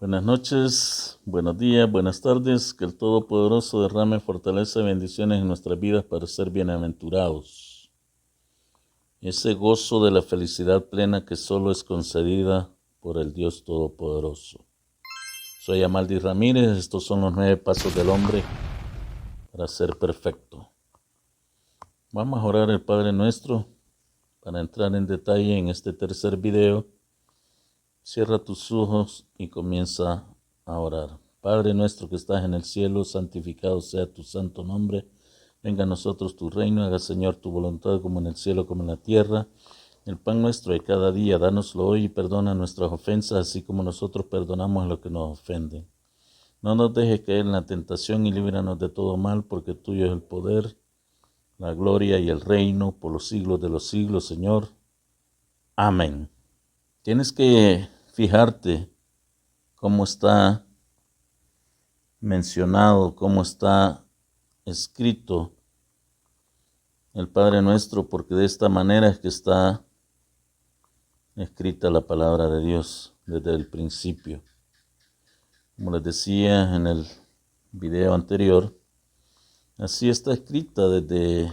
Buenas noches, buenos días, buenas tardes. Que el Todopoderoso derrame fortaleza y bendiciones en nuestras vidas para ser bienaventurados. Ese gozo de la felicidad plena que solo es concedida por el Dios Todopoderoso. Soy Amaldi Ramírez. Estos son los 9 pasos del hombre para ser perfecto. Vamos a orar el Padre Nuestro para entrar en detalle en este tercer video. Cierra tus ojos y comienza a orar. Padre nuestro que estás en el cielo, santificado sea tu santo nombre. Venga a nosotros tu reino, haga Señor tu voluntad como en el cielo como en la tierra. El pan nuestro de cada día, dánoslo hoy y perdona nuestras ofensas, así como nosotros perdonamos a los que nos ofenden. No nos dejes caer en la tentación y líbranos de todo mal, porque tuyo es el poder, la gloria y el reino por los siglos de los siglos, Señor. Amén. Tienes que fijarte cómo está mencionado, cómo está escrito el Padre Nuestro, porque de esta manera es que está escrita la palabra de Dios desde el principio. Como les decía en el video anterior, así está escrita desde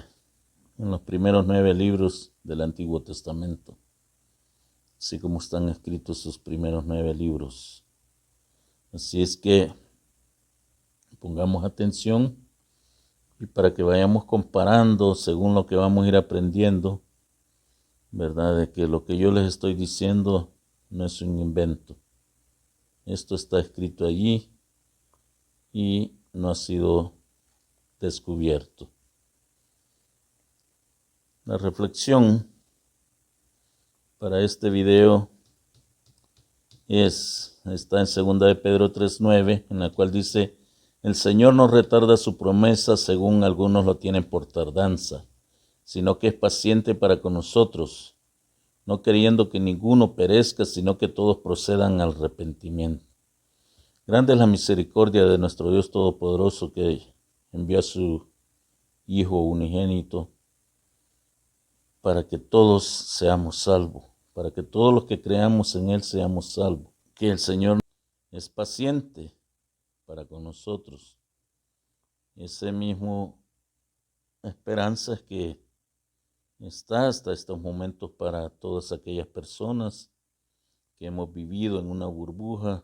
en los primeros 9 libros del Antiguo Testamento, así como están escritos sus primeros 9 libros. Así es que pongamos atención y para que vayamos comparando según lo que vamos a ir aprendiendo, ¿verdad? De que lo que yo les estoy diciendo no es un invento. Esto está escrito allí y no ha sido descubierto. La reflexión para este video está en 2 de Pedro 3:9, en la cual dice: el Señor no retarda su promesa, según algunos lo tienen por tardanza, sino que es paciente para con nosotros, no queriendo que ninguno perezca, sino que todos procedan al arrepentimiento. Grande es la misericordia de nuestro Dios Todopoderoso, que envió a su Hijo unigénito para que todos seamos salvos, para que todos los que creamos en Él seamos salvos. Que el Señor es paciente para con nosotros. Ese mismo esperanza es que está hasta estos momentos para todas aquellas personas que hemos vivido en una burbuja,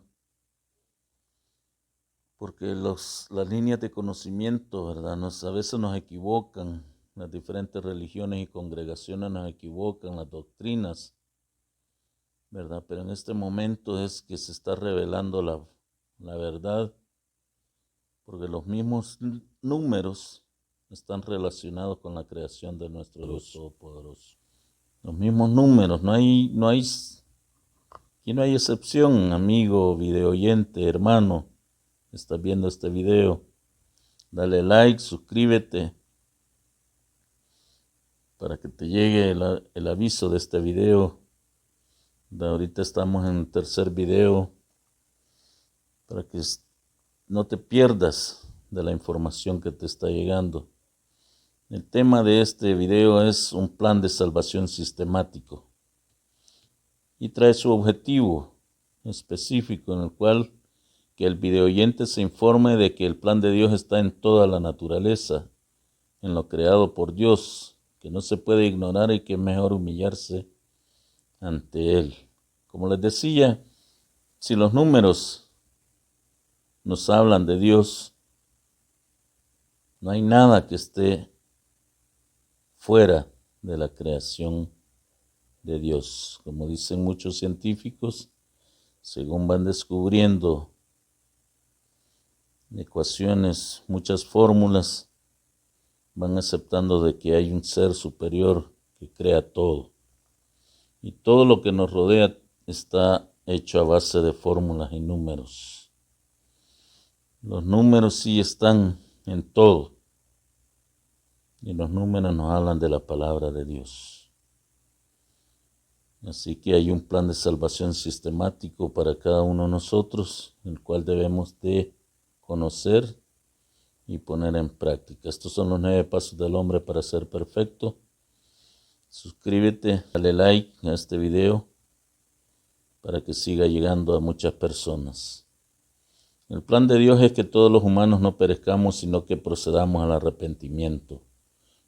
porque las líneas de conocimiento, ¿verdad? A veces nos equivocan, las diferentes religiones y congregaciones nos equivocan, las doctrinas, ¿verdad? Pero en este momento es que se está revelando la verdad, porque los mismos números están relacionados con la creación de nuestro Dios Todopoderoso. Los mismos números, aquí no hay excepción, amigo, videoyente, hermano, estás viendo este video. Dale like, suscríbete para que te llegue el aviso de este video. Ahorita estamos en el tercer video para que no te pierdas de la información que te está llegando. El tema de este video es un plan de salvación sistemático y trae su objetivo específico, en el cual que el videoyente se informe de que el plan de Dios está en toda la naturaleza, en lo creado por Dios, que no se puede ignorar y que es mejor humillarse ante Él. Como les decía, si los números nos hablan de Dios, no hay nada que esté fuera de la creación de Dios. Como dicen muchos científicos, según van descubriendo ecuaciones, muchas fórmulas, van aceptando de que hay un ser superior que crea todo. Y todo lo que nos rodea está hecho a base de fórmulas y números. Los números sí están en todo. Y los números nos hablan de la palabra de Dios. Así que hay un plan de salvación sistemático para cada uno de nosotros, el cual debemos de conocer y poner en práctica. Estos son los 9 pasos del hombre para ser perfecto. Suscríbete, dale like a este video para que siga llegando a muchas personas. El plan de Dios es que todos los humanos no perezcamos, sino que procedamos al arrepentimiento,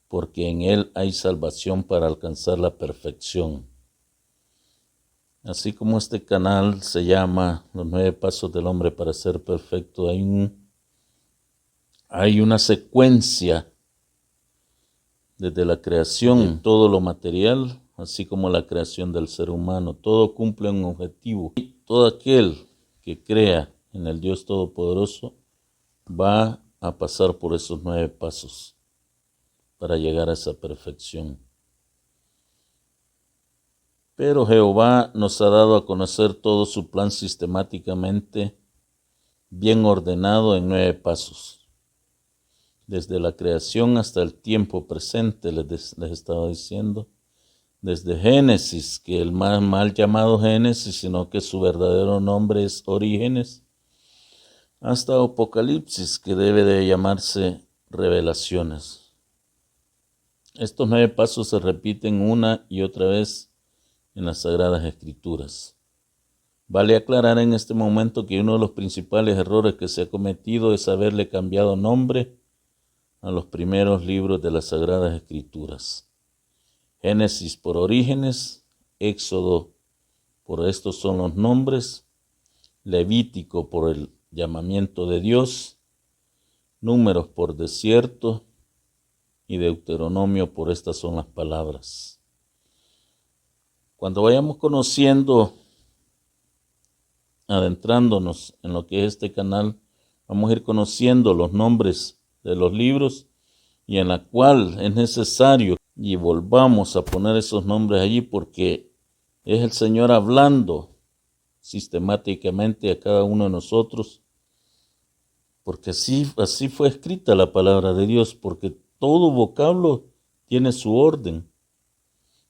porque en Él hay salvación para alcanzar la perfección. Así como este canal se llama Los 9 Pasos del Hombre para ser Perfecto, hay una secuencia desde la creación de todo lo material, así como la creación del ser humano. Todo cumple un objetivo. Y todo aquel que crea en el Dios Todopoderoso va a pasar por esos 9 pasos para llegar a esa perfección. Pero Jehová nos ha dado a conocer todo su plan sistemáticamente, bien ordenado en 9 pasos. Desde la creación hasta el tiempo presente, les estaba diciendo, desde Génesis, que el mal llamado Génesis, sino que su verdadero nombre es Orígenes, hasta Apocalipsis, que debe de llamarse Revelaciones. Estos 9 pasos se repiten una y otra vez en las Sagradas Escrituras. Vale aclarar en este momento que uno de los principales errores que se ha cometido es haberle cambiado nombre a los primeros libros de las Sagradas Escrituras. Génesis por Orígenes, Éxodo por estos son los nombres, Levítico por el llamamiento de Dios, Números por desierto y Deuteronomio por estas son las palabras. Cuando vayamos conociendo, adentrándonos en lo que es este canal, vamos a ir conociendo los nombres de los libros y en la cual es necesario y volvamos a poner esos nombres allí porque es el Señor hablando sistemáticamente a cada uno de nosotros, porque así fue escrita la palabra de Dios, porque todo vocablo tiene su orden.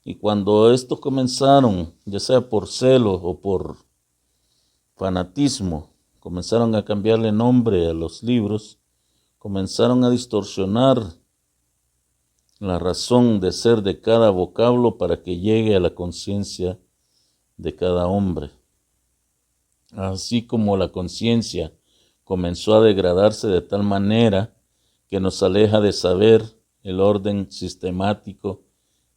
Y cuando estos comenzaron, ya sea por celos o por fanatismo, comenzaron a cambiarle nombre a los libros, comenzaron a distorsionar la razón de ser de cada vocablo para que llegue a la conciencia de cada hombre. Así como la conciencia comenzó a degradarse de tal manera que nos aleja de saber el orden sistemático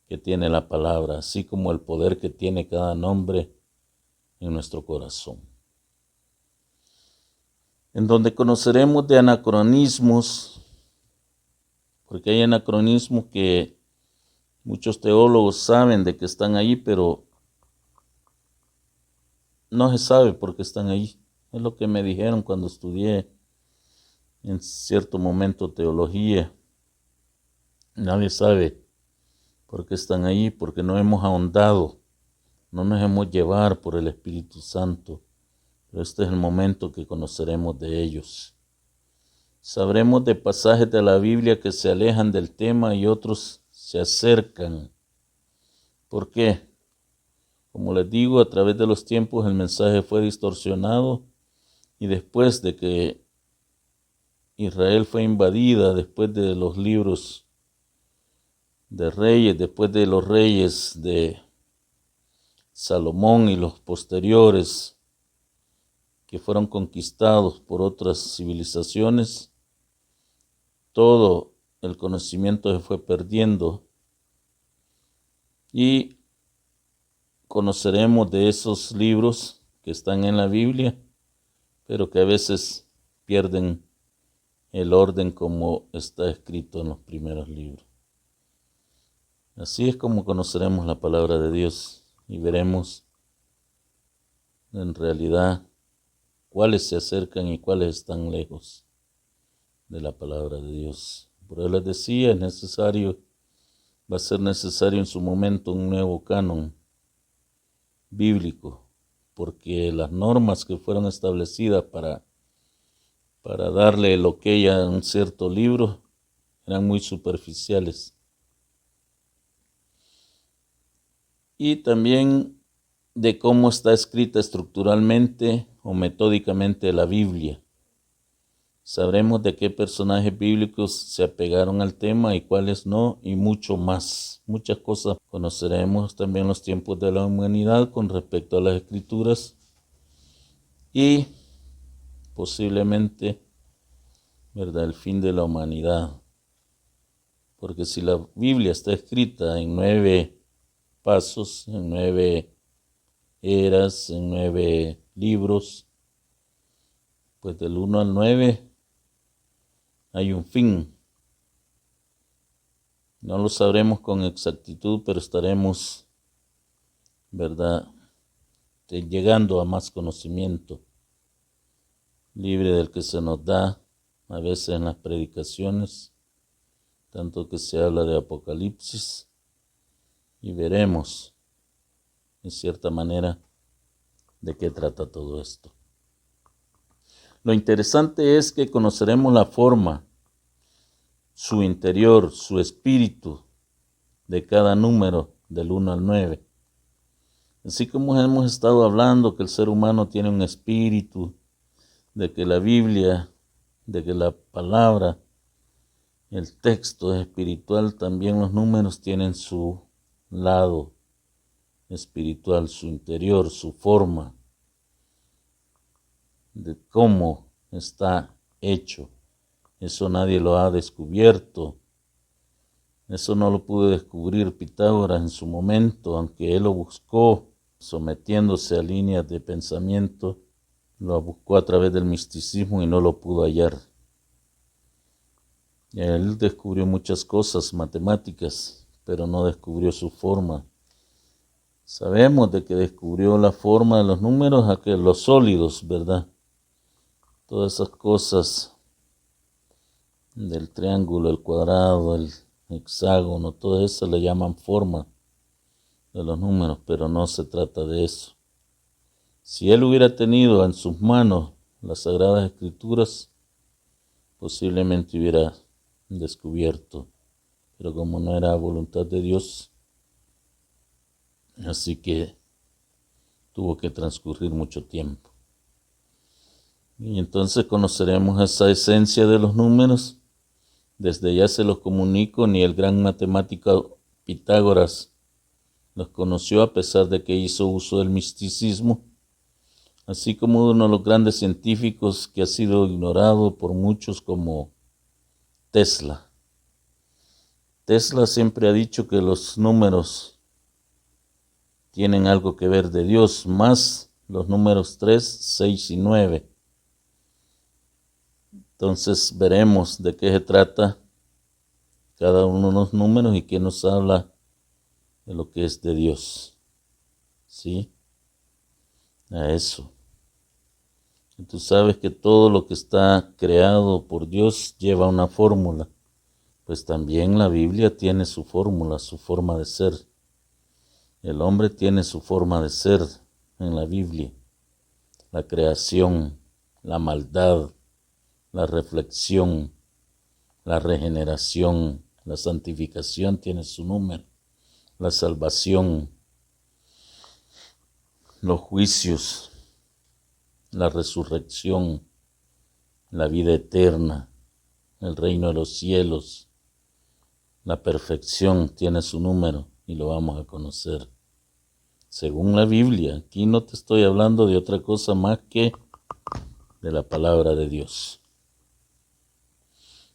que tiene la palabra, así como el poder que tiene cada nombre en nuestro corazón. En donde conoceremos de anacronismos, porque hay anacronismos que muchos teólogos saben de que están ahí, pero no se sabe por qué están ahí. Es lo que me dijeron cuando estudié en cierto momento teología. Nadie sabe por qué están ahí, porque no hemos ahondado, no nos hemos llevado por el Espíritu Santo. Pero este es el momento que conoceremos de ellos. Sabremos de pasajes de la Biblia que se alejan del tema y otros se acercan. ¿Por qué? Como les digo, a través de los tiempos el mensaje fue distorsionado y después de que Israel fue invadida, después de los libros de reyes, después de los reyes de Salomón y los posteriores que fueron conquistados por otras civilizaciones, todo el conocimiento se fue perdiendo y conoceremos de esos libros que están en la Biblia, pero que a veces pierden el orden como está escrito en los primeros libros. Así es como conoceremos la palabra de Dios y veremos en realidad cuáles se acercan y cuáles están lejos de la palabra de Dios. Por eso les decía, va a ser necesario en su momento un nuevo canon bíblico, porque las normas que fueron establecidas para darle el ok a un cierto libro eran muy superficiales. Y también de cómo está escrita estructuralmente o metódicamente la Biblia. Sabremos de qué personajes bíblicos se apegaron al tema y cuáles no, y mucho más. Muchas cosas conoceremos también los tiempos de la humanidad con respecto a las Escrituras y posiblemente, ¿verdad?, el fin de la humanidad. Porque si la Biblia está escrita en 9 pasos, en 9 eras, en 9 libros, pues del 1 al 9 hay un fin. No lo sabremos con exactitud, pero estaremos, ¿verdad?, llegando a más conocimiento, libre del que se nos da a veces en las predicaciones, tanto que se habla de Apocalipsis, y veremos, en cierta manera, de qué trata todo esto. Lo interesante es que conoceremos la forma, su interior, su espíritu de cada número del 1 al 9. Así como hemos estado hablando que el ser humano tiene un espíritu, de que la Biblia, de que la palabra, el texto es espiritual, también los números tienen su lado espiritual, su interior, su forma, de cómo está hecho. Eso nadie lo ha descubierto. Eso no lo pudo descubrir Pitágoras en su momento, aunque él lo buscó sometiéndose a líneas de pensamiento, lo buscó a través del misticismo y no lo pudo hallar. Él descubrió muchas cosas matemáticas, pero no descubrió su forma. Sabemos de que descubrió la forma de los números, los sólidos, ¿verdad? Todas esas cosas del triángulo, el cuadrado, el hexágono, todo eso le llaman forma de los números, pero no se trata de eso. Si él hubiera tenido en sus manos las Sagradas Escrituras, posiblemente hubiera descubierto, pero como no era voluntad de Dios, así que tuvo que transcurrir mucho tiempo. Y entonces conoceremos esa esencia de los números. Desde ya se los comunico, ni el gran matemático Pitágoras los conoció, a pesar de que hizo uso del misticismo, así como uno de los grandes científicos que ha sido ignorado por muchos, como Tesla. Tesla siempre ha dicho que los números tienen algo que ver de Dios, más los números 3, 6 y 9. Entonces veremos de qué se trata cada uno de los números y qué nos habla de lo que es de Dios. ¿Sí? A eso. Y tú sabes que todo lo que está creado por Dios lleva una fórmula. Pues también la Biblia tiene su fórmula, su forma de ser. El hombre tiene su forma de ser en la Biblia. La creación, la maldad, la reflexión, la regeneración, la santificación tiene su número, la salvación, los juicios, la resurrección, la vida eterna, el reino de los cielos, la perfección tiene su número y lo vamos a conocer. Según la Biblia, aquí no te estoy hablando de otra cosa más que de la palabra de Dios.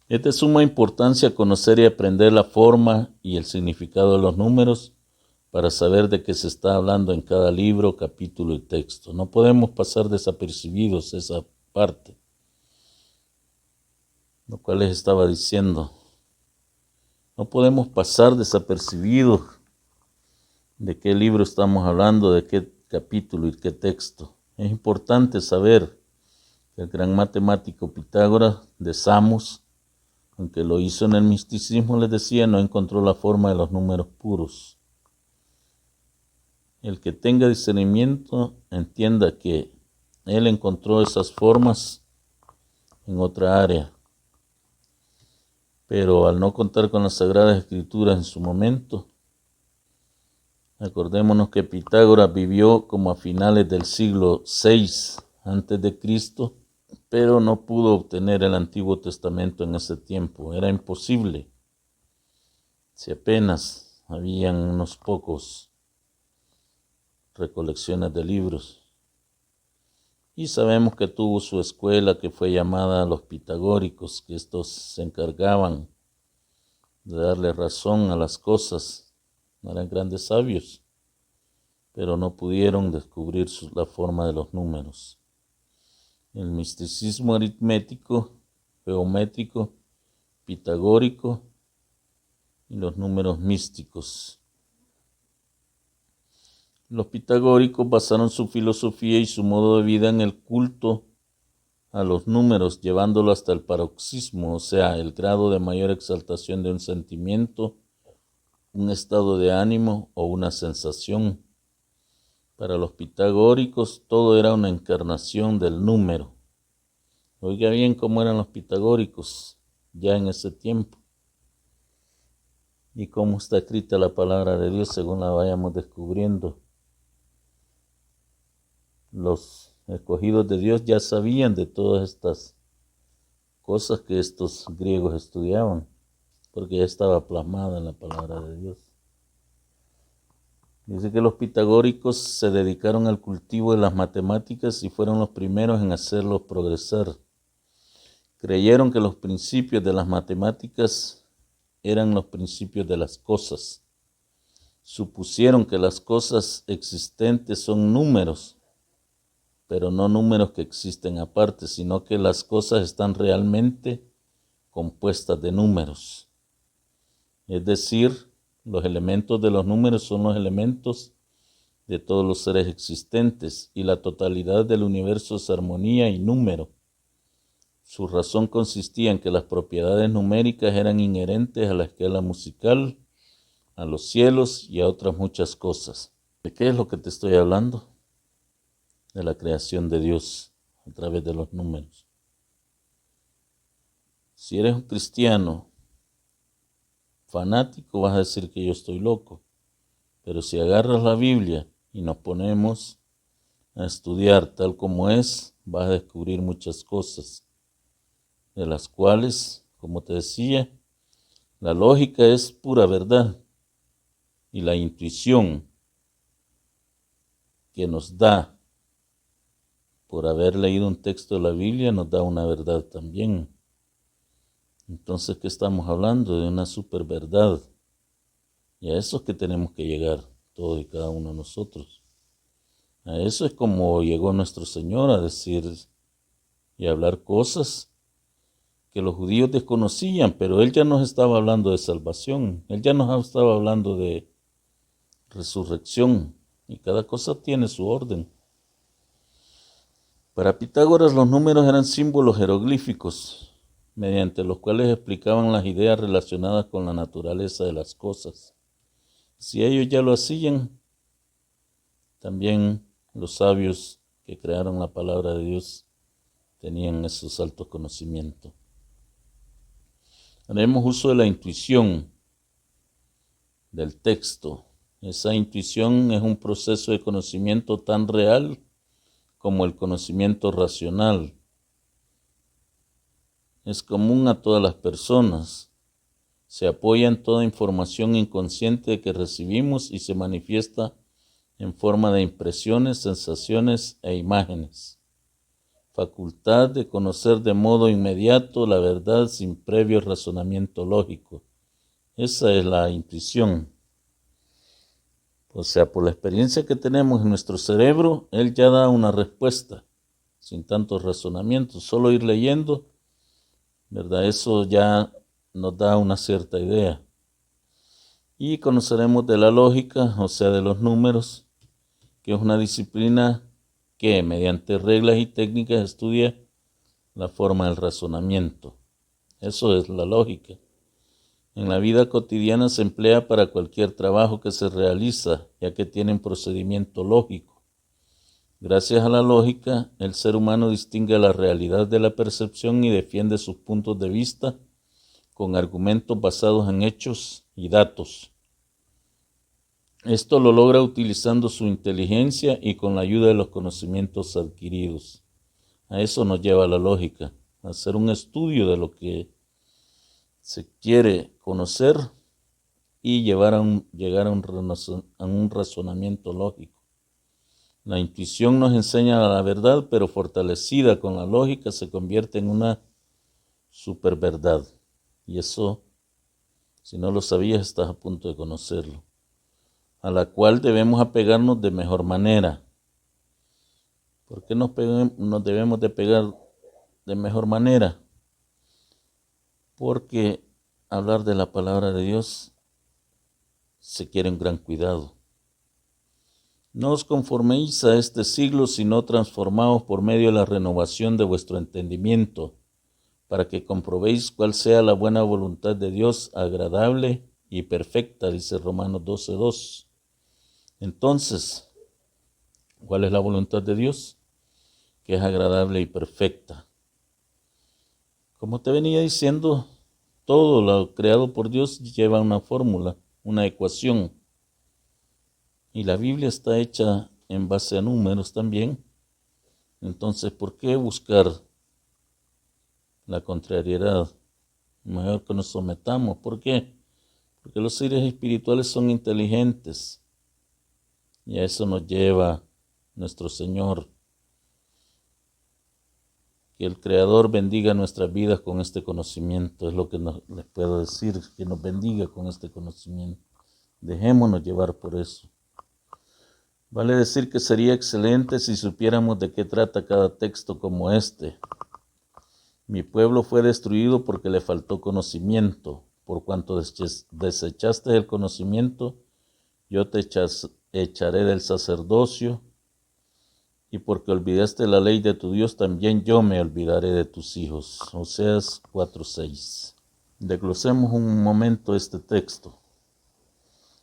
Es de suma importancia conocer y aprender la forma y el significado de los números para saber de qué se está hablando en cada libro, capítulo y texto. No podemos pasar desapercibidos esa parte, lo cual les estaba diciendo. No podemos pasar desapercibidos de qué libro estamos hablando, de qué capítulo y qué texto. Es importante saber que el gran matemático Pitágoras de Samos, aunque lo hizo en el misticismo, les decía, no encontró la forma de los números puros. El que tenga discernimiento entienda que él encontró esas formas en otra área, pero al no contar con las Sagradas Escrituras en su momento, acordémonos que Pitágoras vivió como a finales del siglo VI antes de Cristo, pero no pudo obtener el Antiguo Testamento en ese tiempo. Era imposible. Si apenas habían unos pocos recolecciones de libros. Y sabemos que tuvo su escuela que fue llamada los pitagóricos, que estos se encargaban de darle razón a las cosas. No eran grandes sabios, pero no pudieron descubrir la forma de los números. El misticismo aritmético, geométrico, pitagórico y los números místicos. Los pitagóricos basaron su filosofía y su modo de vida en el culto a los números, llevándolo hasta el paroxismo, o sea, el grado de mayor exaltación de un sentimiento, un estado de ánimo o una sensación. Para los pitagóricos todo era una encarnación del número. Oiga bien cómo eran los pitagóricos ya en ese tiempo y cómo está escrita la palabra de Dios según la vayamos descubriendo. Los escogidos de Dios ya sabían de todas estas cosas que estos griegos estudiaban, porque ya estaba plasmada en la palabra de Dios. Dice que los pitagóricos se dedicaron al cultivo de las matemáticas y fueron los primeros en hacerlos progresar. Creyeron que los principios de las matemáticas eran los principios de las cosas. Supusieron que las cosas existentes son números, pero no números que existen aparte, sino que las cosas están realmente compuestas de números. Es decir, los elementos de los números son los elementos de todos los seres existentes y la totalidad del universo es armonía y número. Su razón consistía en que las propiedades numéricas eran inherentes a la escala musical, a los cielos y a otras muchas cosas. ¿De qué es lo que te estoy hablando? De la creación de Dios a través de los números. Si eres un cristiano fanático, vas a decir que yo estoy loco. Pero si agarras la Biblia y nos ponemos a estudiar tal como es, vas a descubrir muchas cosas, de las cuales, como te decía, la lógica es pura verdad y la intuición que nos da por haber leído un texto de la Biblia nos da una verdad también. Entonces, ¿qué estamos hablando? De una super verdad. Y a eso es que tenemos que llegar, todos y cada uno de nosotros. A eso es como llegó nuestro Señor a decir y a hablar cosas que los judíos desconocían, pero Él ya nos estaba hablando de salvación, Él ya nos estaba hablando de resurrección, y cada cosa tiene su orden. Para Pitágoras los números eran símbolos jeroglíficos, mediante los cuales explicaban las ideas relacionadas con la naturaleza de las cosas. Si ellos ya lo hacían, también los sabios que crearon la palabra de Dios tenían esos altos conocimientos. Haremos uso de la intuición del texto. Esa intuición es un proceso de conocimiento tan real como el conocimiento racional. Es común a todas las personas. Se apoya en toda información inconsciente que recibimos y se manifiesta en forma de impresiones, sensaciones e imágenes. Facultad de conocer de modo inmediato la verdad sin previo razonamiento lógico. Esa es la intuición. O sea, por la experiencia que tenemos en nuestro cerebro, él ya da una respuesta, sin tantos razonamientos. Solo ir leyendo, ¿verdad? Eso ya nos da una cierta idea. Y conoceremos de la lógica, o sea, de los números, que es una disciplina que mediante reglas y técnicas estudia la forma del razonamiento. Eso es la lógica. En la vida cotidiana se emplea para cualquier trabajo que se realiza, ya que tiene un procedimiento lógico. Gracias a la lógica, el ser humano distingue la realidad de la percepción y defiende sus puntos de vista con argumentos basados en hechos y datos. Esto lo logra utilizando su inteligencia y con la ayuda de los conocimientos adquiridos. A eso nos lleva la lógica, a hacer un estudio de lo que se quiere conocer y llegar a un razonamiento lógico. La intuición nos enseña la verdad, pero fortalecida con la lógica se convierte en una superverdad. Y eso, si no lo sabías, estás a punto de conocerlo. A la cual debemos apegarnos de mejor manera. ¿Por qué nos debemos de pegar de mejor manera? Porque hablar de la palabra de Dios se quiere un gran cuidado. No os conforméis a este siglo, sino transformaos por medio de la renovación de vuestro entendimiento, para que comprobéis cuál sea la buena voluntad de Dios, agradable y perfecta, dice Romanos 12:2. Entonces, ¿cuál es la voluntad de Dios? Que es agradable y perfecta. Como te venía diciendo, todo lo creado por Dios lleva una fórmula, una ecuación. Y la Biblia está hecha en base a números también. Entonces, ¿por qué buscar la contrariedad? Mejor que nos sometamos. ¿Por qué? Porque los seres espirituales son inteligentes. Y a eso nos lleva nuestro Señor. Que el Creador bendiga nuestras vidas con este conocimiento. Es lo que les puedo decir, que nos bendiga con este conocimiento. Dejémonos llevar por eso. Vale decir que sería excelente si supiéramos de qué trata cada texto como este. Mi pueblo fue destruido porque le faltó conocimiento. Por cuanto desechaste el conocimiento, yo te echaré del sacerdocio. Y porque olvidaste la ley de tu Dios, también yo me olvidaré de tus hijos. Oseas 4:6. Desglosemos un momento este texto.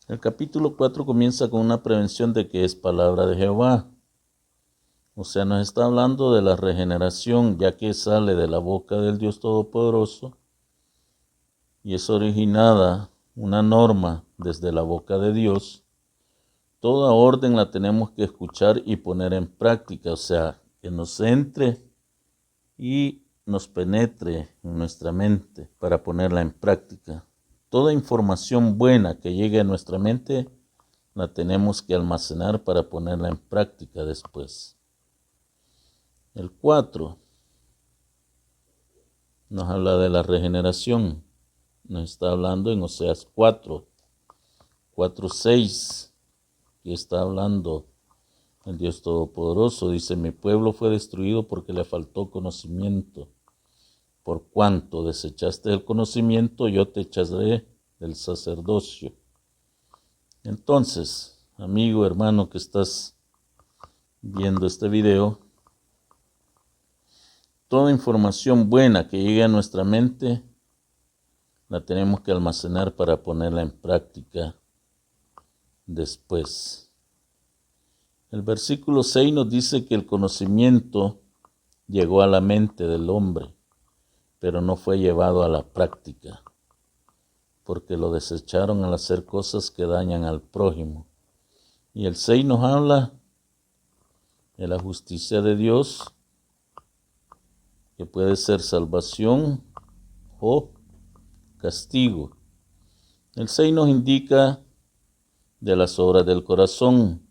El capítulo 4 comienza con una prevención de que es palabra de Jehová. O sea, nos está hablando de la regeneración, ya que sale de la boca del Dios Todopoderoso y es originada una norma desde la boca de Dios. Toda orden la tenemos que escuchar y poner en práctica, o sea, que nos entre y nos penetre en nuestra mente para ponerla en práctica. Toda información buena que llegue a nuestra mente la tenemos que almacenar para ponerla en práctica después. El 4 nos habla de la regeneración. Nos está hablando en Oseas 4:6, que está hablando el Dios Todopoderoso. Dice, mi pueblo fue destruido porque le faltó conocimiento. Por cuanto desechaste el conocimiento, yo te echaré del sacerdocio. Entonces, amigo, hermano que estás viendo este video, toda información buena que llegue a nuestra mente, la tenemos que almacenar para ponerla en práctica después. El versículo 6 nos dice que el conocimiento llegó a la mente del hombre, pero no fue llevado a la práctica, porque lo desecharon al hacer cosas que dañan al prójimo. Y el 6 nos habla de la justicia de Dios, que puede ser salvación o castigo. El 6 nos indica de las obras del corazón.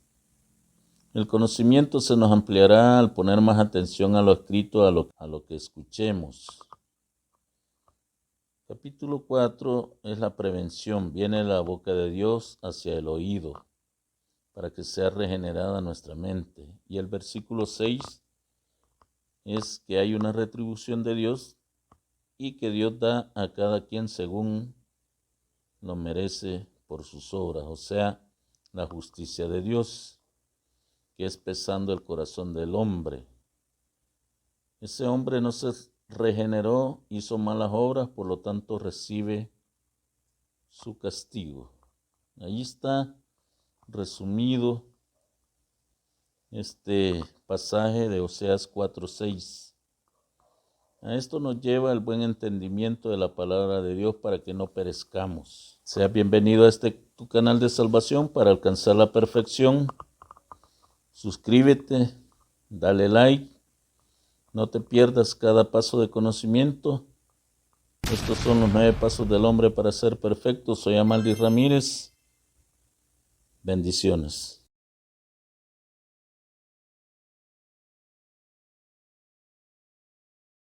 El conocimiento se nos ampliará al poner más atención a lo escrito, a lo que escuchemos. Capítulo 4 es la prevención. Viene de la boca de Dios hacia el oído, para que sea regenerada nuestra mente. Y el versículo 6 es que hay una retribución de Dios y que Dios da a cada quien según lo merece por sus obras. O sea, la justicia de Dios, que es pesando el corazón del hombre. Ese hombre no se regeneró, hizo malas obras, por lo tanto recibe su castigo. Ahí está resumido este pasaje de Oseas 4:6. A esto nos lleva el buen entendimiento de la palabra de Dios para que no perezcamos. Sea bienvenido a tu canal de salvación para alcanzar la perfección. Suscríbete, dale like, no te pierdas cada paso de conocimiento. Estos son los 9 pasos del hombre para ser perfecto. Soy Amaldi Ramírez. Bendiciones.